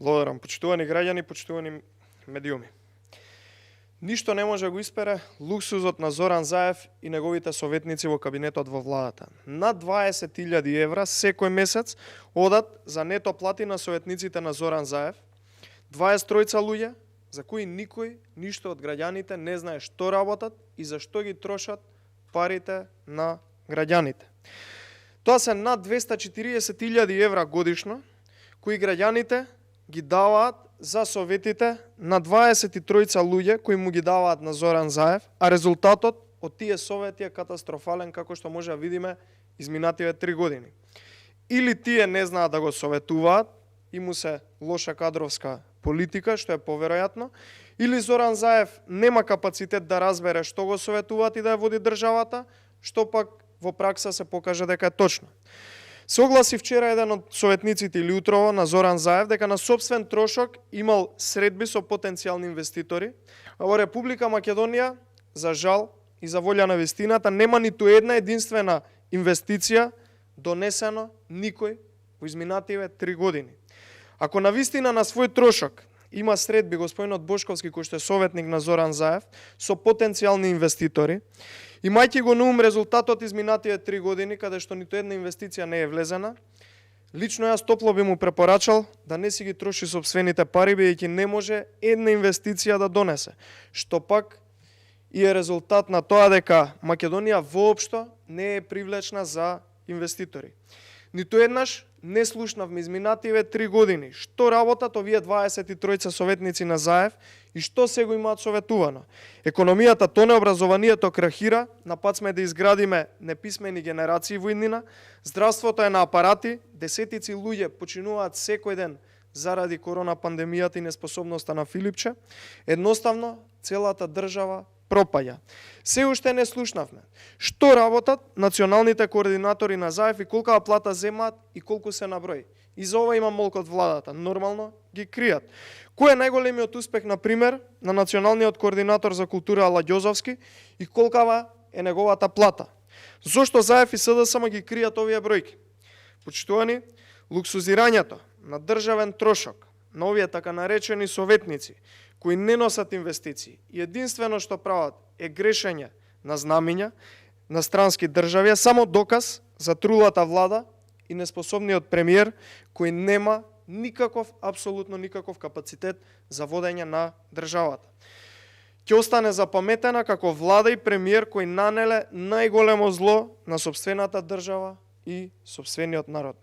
Благодарам, почитувани граѓани, почитувани медиуми. Ништо не може да го испере луксузот на Зоран Заев и неговите советници во кабинетот во владата. Над 20.000 евра секој месец одат за нето плати на советниците на Зоран Заев, 23 луѓе за кои никој ништо од граѓаните не знае што работат и за што ги трошат парите на граѓаните. Тоа се над 240.000 евра годишно кои граѓаните ги даваат за советите на 23 луѓе кои му ги даваат на Зоран Заев, а резултатот од тие совети е катастрофален, како што може да видиме изминативе 3 години. Или тие не знаат да го советуваат и му се лоша кадровска политика, што е поверојатно, или Зоран Заев нема капацитет да разбере што го советуваат и да ја води државата, што пак во пракса се покаже дека е точно. Се огласи вчера еден од советниците или утрово на Зоран Заев дека на сопствен трошок имал средби со потенцијални инвеститори, а во Република Македонија, за жал и за волја на вистината, нема ниту една единствена инвестиција донесено никој во изминативе 3 години. Ако на вистина на свој трошок има средби господинот Бошковски, кој што е советник на Зоран Заев, со потенцијални инвеститори, имајќи го на ум резултатот изминативе 3 години, каде што ниту една инвестиција не е влезена, лично јас топло би му препорачал да не си ги троши сопствените пари, бидејќи не може една инвестиција да донесе, што пак и е резултат на тоа дека Македонија воопшто не е привлечна за инвеститори. Ниту еднаш не слушнавме изминативе 3 години што работат овие 23 советници на Заев и што се го имаат советувано. Економијата тоне, образованието крахира, на пат сме да изградиме неписмени генерации во иднина, здравството е на апарати, десетици луѓе починуваат секој ден заради корона пандемијата и неспособноста на Филипче. Едноставно, целата држава пропаѓа. Се уште не слушнавме што работат националните координатори на Заев и колка плата земаат и колку се наброи. И за ова има молк од владата. Нормално ги кријат. Кој е најголемиот успех, на пример, на националниот координатор за култура Ала Ѓозовски и колкава е неговата плата? Зошто Заев и СДСМ ги кријат овие бројки? Почитувани, луксузирањето на државен трошок на овие така наречени советници кои не носат инвестиции и единствено што прават е грешење на знамиња на странски држави, е само доказ за трулата влада и неспособниот премиер кој нема никаков, апсолутно никаков капацитет за водење на државата. Ќе остане запаметена како влада и премиер кој нанеле најголемо зло на сопствената држава и сопствениот народ.